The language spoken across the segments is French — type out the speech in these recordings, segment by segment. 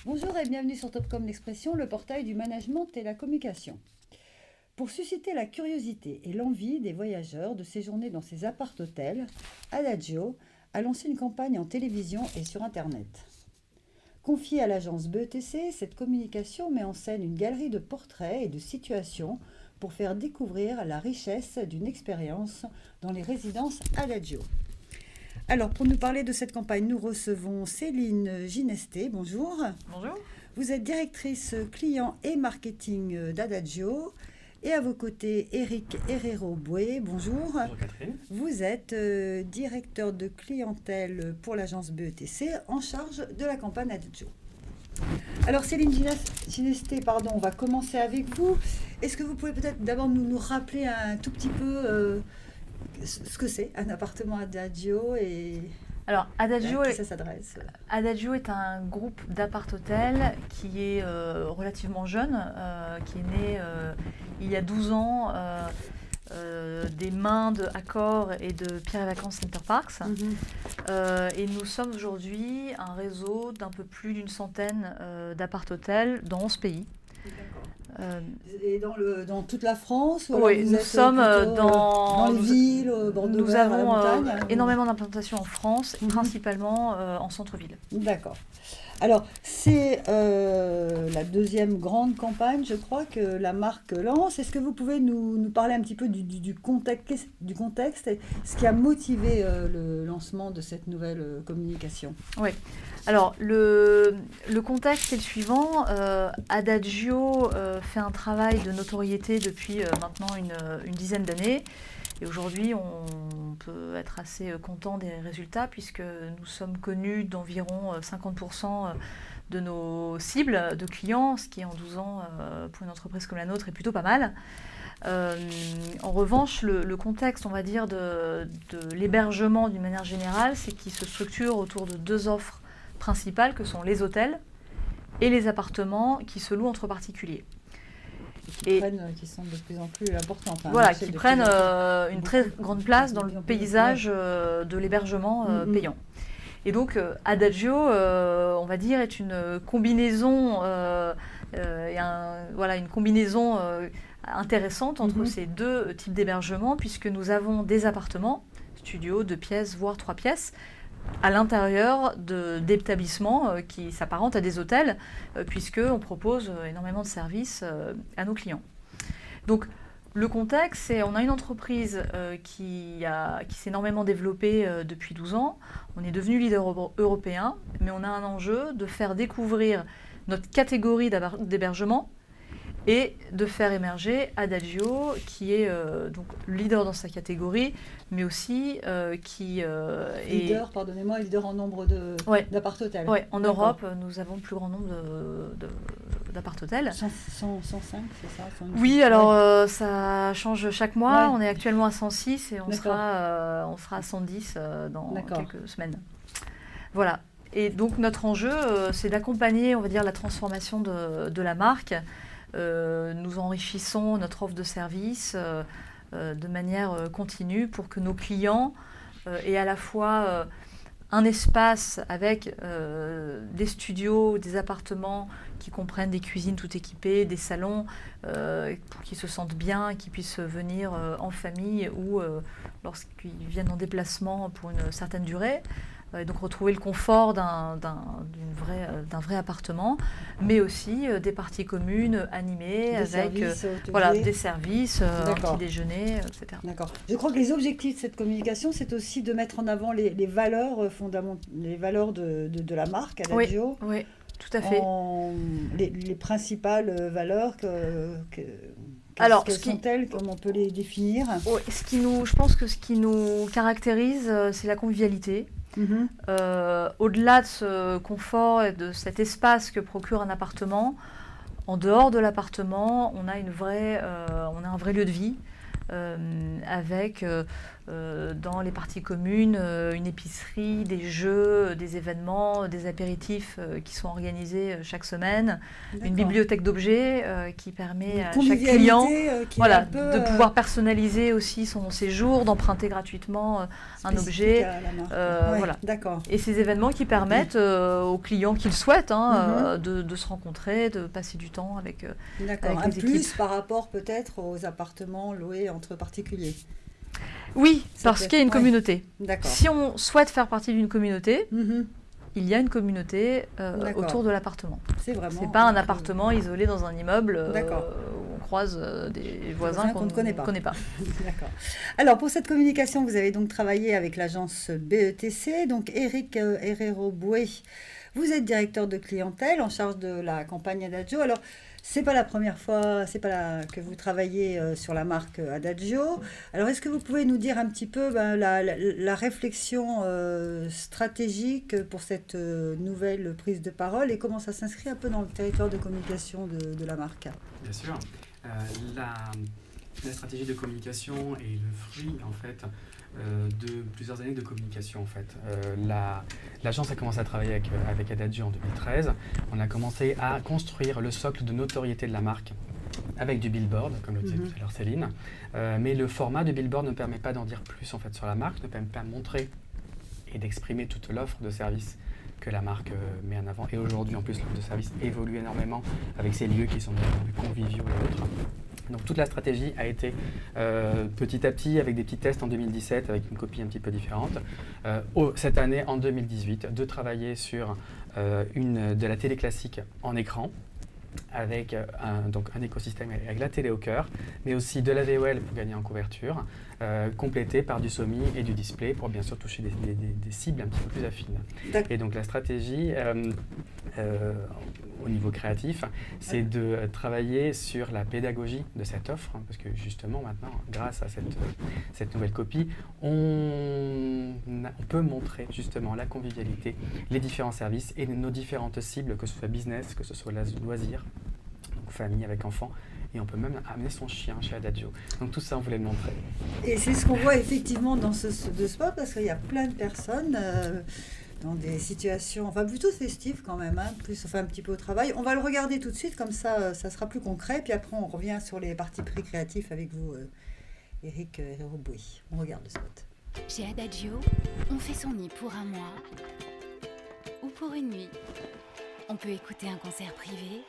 Bonjour et bienvenue sur Topcom l'Expression, le portail du management et la communication. Pour susciter la curiosité et l'envie des voyageurs de séjourner dans ces appart-hôtels, Adagio a lancé une campagne en télévision et sur Internet. Confiée à l'agence BETC, cette communication met en scène une galerie de portraits et de situations pour faire découvrir la richesse d'une expérience dans les résidences Adagio. Alors, pour nous parler de cette campagne, nous recevons Céline Ginesté. Bonjour. Bonjour. Vous êtes directrice client et marketing d'Adagio. Et à vos côtés, Eric Herrero-Boué. Bonjour. Bonjour Catherine. Vous êtes directeur de clientèle pour l'agence BETC en charge de la campagne Adagio. Alors Céline Ginesté, on va commencer avec vous. Est-ce que vous pouvez peut-être d'abord nous rappeler un tout petit peu ce que c'est un appartement Adagio et alors, Adagio à qui ça s'adresse? Adagio est un groupe d'appart-hôtels qui est relativement jeune, qui est né il y a 12 ans des mains de Accor et de Pierre et Vacances Center Parks. Et nous sommes aujourd'hui un réseau d'un peu plus d'une centaine d'appart-hôtels dans 11 pays. Et dans toute la France? Oui, nous sommes dans les villes, bord de nous mer, à la avons montagne, énormément d'implantations en France, principalement en centre-ville. D'accord. Alors, c'est la deuxième grande campagne, je crois, que la marque lance. Est-ce que vous pouvez nous parler un petit peu du contexte et ce qui a motivé le lancement de cette nouvelle communication? Oui. Alors, le contexte est le suivant. Adagio fait un travail de notoriété depuis maintenant une dizaine d'années. Et aujourd'hui, on peut être assez content des résultats puisque nous sommes connus d'environ 50% de nos cibles de clients, ce qui en 12 ans, pour une entreprise comme la nôtre, est plutôt pas mal. En revanche, le contexte, on va dire, de l'hébergement d'une manière générale, c'est qu'il se structure autour de deux offres principales que sont les hôtels et les appartements qui se louent entre particuliers. Qui sont de plus en plus importants. Enfin, voilà, qui prennent une très grande place dans le paysage de l'hébergement payant. Et donc, Adagio, on va dire, est une combinaison, une combinaison intéressante entre ces deux types d'hébergement, puisque nous avons des appartements, studios, 2 pièces, voire 3 pièces, à l'intérieur d'établissements qui s'apparentent à des hôtels, puisqu'on propose énormément de services à nos clients. Donc, le contexte, c'est on a une entreprise qui s'est énormément développée depuis 12 ans. On est devenu leader européen, mais on a un enjeu de faire découvrir notre catégorie d'hébergement et de faire émerger Adagio, qui est donc leader dans sa catégorie, mais aussi qui leader, pardonnez-moi, leader en nombre d'appart-hôtels. Oui, en Europe, nous avons le plus grand nombre d'appart-hôtels. 105, c'est ça? Oui, alors ça change chaque mois. Ouais. On est actuellement à 106 et on sera à 110 dans quelques semaines. Voilà. Et donc notre enjeu, c'est d'accompagner, on va dire, la transformation de la marque. Nous enrichissons notre offre de service de manière continue pour que nos clients aient à la fois un espace avec des studios, des appartements qui comprennent des cuisines tout équipées, des salons pour qu'ils se sentent bien, qu'ils puissent venir en famille ou lorsqu'ils viennent en déplacement pour une certaine durée. Et donc retrouver le confort d'un vrai appartement, mais aussi des parties communes animées avec des services, un petit déjeuner, etc. D'accord. Je crois que les objectifs de cette communication, c'est aussi de mettre en avant les valeurs fondamentales, les valeurs de la marque Adagio. Oui, tout à fait. Les principales valeurs sont-elles, comment on peut les définir? Je pense que ce qui nous caractérise, c'est la convivialité. Au-delà de ce confort et de cet espace que procure un appartement, en dehors de l'appartement, on a un vrai lieu de vie avec dans les parties communes, une épicerie, des jeux, des événements, des apéritifs qui sont organisés chaque semaine, une bibliothèque d'objets qui permet à chaque client de pouvoir personnaliser aussi son séjour, d'emprunter gratuitement un objet. Voilà. Et ces événements qui permettent aux clients qui le souhaitent de se rencontrer, de passer du temps avec les équipes. Plus par rapport peut-être aux appartements loués entre particuliers. Oui, parce qu'il y a une communauté. Si on souhaite faire partie d'une communauté, il y a une communauté autour de l'appartement. C'est pas un appartement isolé dans un immeuble où on croise des voisins qu'on ne connaît pas. D'accord. Alors, pour cette communication, vous avez donc travaillé avec l'agence BETC, donc Eric Herrero-Boué. Vous êtes directeur de clientèle en charge de la campagne Adagio. Alors, c'est pas la première fois, que vous travaillez sur la marque Adagio. Alors, est-ce que vous pouvez nous dire un petit peu la réflexion stratégique pour cette nouvelle prise de parole et comment ça s'inscrit un peu dans le territoire de communication de la marque? Bien sûr. La stratégie de communication est le fruit, en fait, de plusieurs années de communication, en fait. L'agence a commencé à travailler avec Adagio en 2013. On a commencé à construire le socle de notoriété de la marque avec du billboard, comme le disait tout à l'heure Céline. Mais le format du billboard ne permet pas d'en dire plus, en fait, sur la marque, ne permet pas de montrer et d'exprimer toute l'offre de services que la marque met en avant. Et aujourd'hui, en plus, l'offre de service évolue énormément avec ces lieux qui sont devenus conviviaux et autres. Donc toute la stratégie a été petit à petit, avec des petits tests en 2017, avec une copie un petit peu différente. Cette année, en 2018, de travailler sur de la télé classique en écran, avec un écosystème avec la télé au cœur, mais aussi de la VOL pour gagner en couverture, complété par du SOMI et du display pour bien sûr toucher des cibles un petit peu plus affines. Et donc la stratégie au niveau créatif, c'est de travailler sur la pédagogie de cette offre, parce que justement maintenant, grâce à cette nouvelle copie, on peut montrer justement la convivialité, les différents services et nos différentes cibles, que ce soit business, que ce soit loisirs, donc famille avec enfants. Et on peut même amener son chien chez Adagio. Donc tout ça, on voulait le montrer. Et c'est ce qu'on voit effectivement dans ce spot, parce qu'il y a plein de personnes dans des situations, enfin plutôt festives quand même, un petit peu au travail. On va le regarder tout de suite, comme ça, ça sera plus concret. Puis après, on revient sur les parties prix créatifs avec vous, Eric Herrero-Boué. On regarde le spot. Chez Adagio, on fait son nid pour un mois ou pour une nuit. On peut écouter un concert privé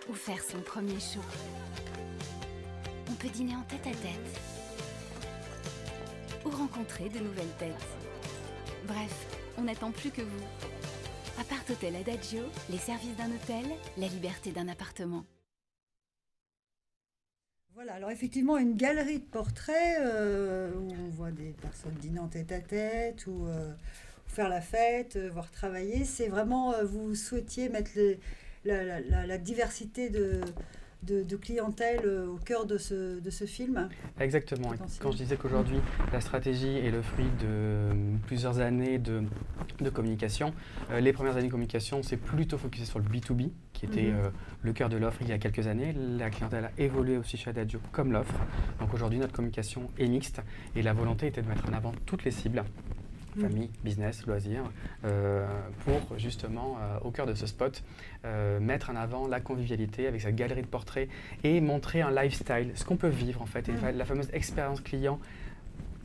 ou faire son premier show. On peut dîner en tête-à-tête ou rencontrer de nouvelles têtes. Bref, on n'attend plus que vous. Appart Hôtel Adagio, les services d'un hôtel, la liberté d'un appartement. Voilà, alors effectivement, une galerie de portraits où on voit des personnes dîner en tête-à-tête ou faire la fête, voire travailler. C'est vraiment, vous souhaitiez mettre la diversité de clientèle au cœur de ce film. Exactement. Quand je disais qu'aujourd'hui, la stratégie est le fruit de plusieurs années de communication, les premières années de communication, c'est plutôt focusé sur le B2B, qui était le cœur de l'offre il y a quelques années. La clientèle a évolué aussi chez Adagio comme l'offre. Donc aujourd'hui, notre communication est mixte et la volonté était de mettre en avant toutes les cibles. Famille, business, loisirs, pour justement, au cœur de ce spot, mettre en avant la convivialité avec cette galerie de portraits et montrer un lifestyle, ce qu'on peut vivre en fait, et la fameuse expérience client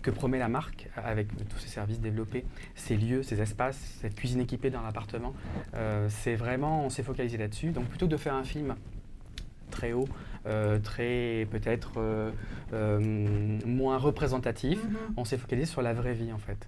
que promet la marque avec tous ces services développés, ces lieux, ces espaces, cette cuisine équipée dans l'appartement. C'est vraiment, on s'est focalisé là-dessus. Donc plutôt que de faire un film très haut, très peut-être moins représentatif, on s'est focalisé sur la vraie vie en fait.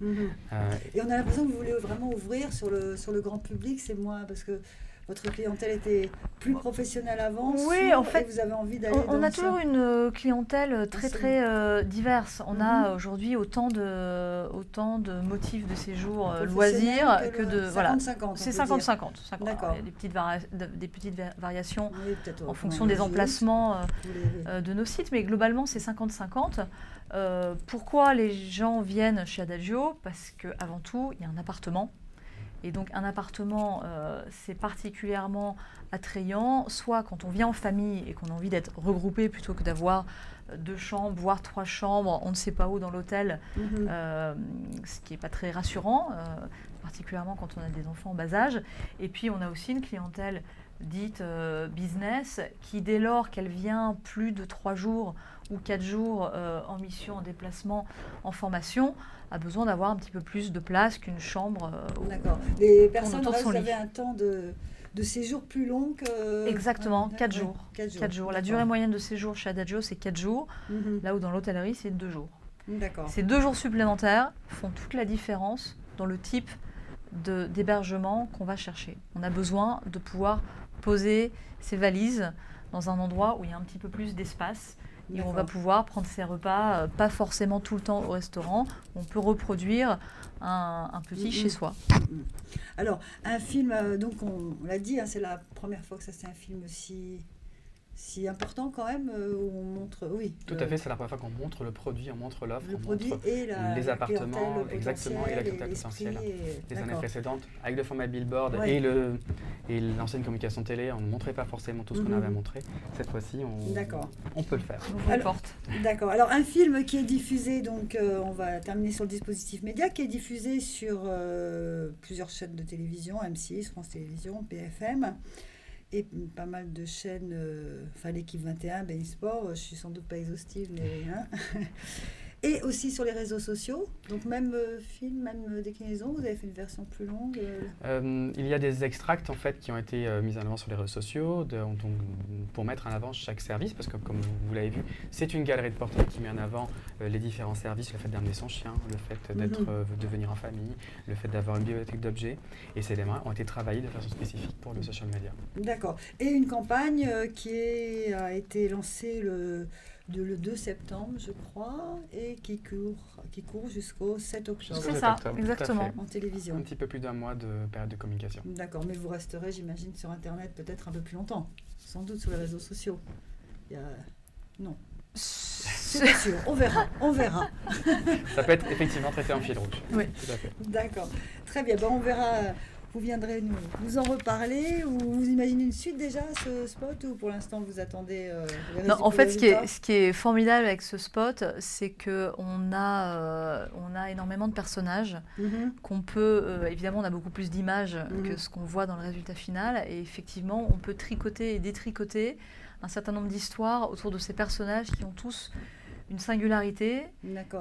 Et on a l'impression que vous voulez vraiment ouvrir sur le grand public, c'est moins parce que votre clientèle était plus professionnelle avant. Oui, en fait, vous avez envie d'aller on a toujours une clientèle très diverse. On a aujourd'hui autant de motifs de séjour loisirs que de 50-50. C'est 50-50. D'accord. Il y a des petites variations en fonction des emplacements de nos sites, mais globalement c'est 50-50. Pourquoi les gens viennent chez Adagio? Parce qu'avant tout, il y a un appartement Et donc un appartement, c'est particulièrement attrayant, soit quand on vient en famille et qu'on a envie d'être regroupé plutôt que d'avoir 2 chambres, voire 3 chambres, on ne sait pas où dans l'hôtel, ce qui n'est pas très rassurant, particulièrement quand on a des enfants en bas âge. Et puis on a aussi une clientèle dite business qui, dès lors qu'elle vient plus de 3 jours ou 4 jours en mission, en déplacement, en formation, a besoin d'avoir un petit peu plus de place qu'une chambre. D'accord. Les personnes avaient un temps de séjour plus long que... Exactement, 4 jours. 4 jours. La durée moyenne de séjour chez Adagio, c'est 4 jours, là où dans l'hôtellerie, c'est 2 jours. D'accord. Ces 2 jours supplémentaires font toute la différence dans le type d'hébergement qu'on va chercher. On a besoin de pouvoir poser ses valises dans un endroit où il y a un petit peu plus d'espace. Et on va pouvoir prendre ses repas, pas forcément tout le temps au restaurant. On peut reproduire un petit chez soi. Alors, un film, donc on l'a dit, c'est la première fois que ça c'est un film si important quand même, où on montre... Oui. Tout à fait, c'est la première fois qu'on montre le produit, on montre l'offre, on montre et les appartements, exactement, et la clientèle potentielle. Les années précédentes, avec le format billboard et l'ancienne communication télé, on ne montrait pas forcément tout ce qu'on avait à montrer. Cette fois-ci, on peut le faire. D'accord. Alors, un film qui est diffusé, donc on va terminer sur le dispositif média, qui est diffusé sur plusieurs chaînes de télévision, M6, France Télévisions, BFM, et pas mal de chaînes, l'équipe 21, BeIN Sport, je suis sans doute pas exhaustive, mais et aussi sur les réseaux sociaux, donc même film, même déclinaison, vous avez fait une version plus longue Il y a des extracts en fait qui ont été mis en avant sur les réseaux sociaux pour mettre en avant chaque service, parce que comme vous l'avez vu, c'est une galerie de portraits qui met en avant les différents services, le fait d'amener son chien, le fait de venir en famille, le fait d'avoir une bibliothèque d'objets, et ces éléments ont été travaillés de façon spécifique pour le social media. D'accord. Et une campagne qui a été lancée le 2 septembre, je crois, et qui court jusqu'au 7 octobre. C'est ça, exactement. En télévision. Un petit peu plus d'1 mois de période de communication. D'accord, mais vous resterez, j'imagine, sur Internet peut-être un peu plus longtemps. Sans doute sur les réseaux sociaux. Non. C'est pas sûr, on verra. Ça peut être effectivement traité en fil rouge. Oui, tout à fait. D'accord, très bien. On verra. Vous viendrez nous en reparler, ou vous imaginez une suite déjà à ce spot, ou pour l'instant vous attendez les résultats? Non, en fait, ce qui est formidable avec ce spot, c'est qu'on a énormément de personnages qu'on peut... évidemment, on a beaucoup plus d'images que ce qu'on voit dans le résultat final, et effectivement, on peut tricoter et détricoter un certain nombre d'histoires autour de ces personnages qui ont tous une singularité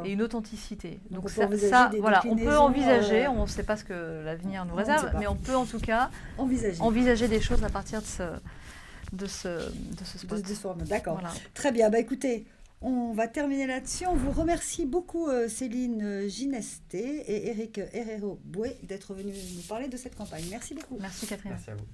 et une authenticité. Donc on peut envisager, on ne sait pas ce que l'avenir nous réserve, mais on peut en tout cas envisager des choses à partir de ce spot. D'accord. Voilà. Très bien, écoutez, on va terminer là-dessus. On vous remercie beaucoup Céline Ginesté et Eric Herrero-Boué d'être venus nous parler de cette campagne. Merci beaucoup. Merci Catherine. Merci à vous.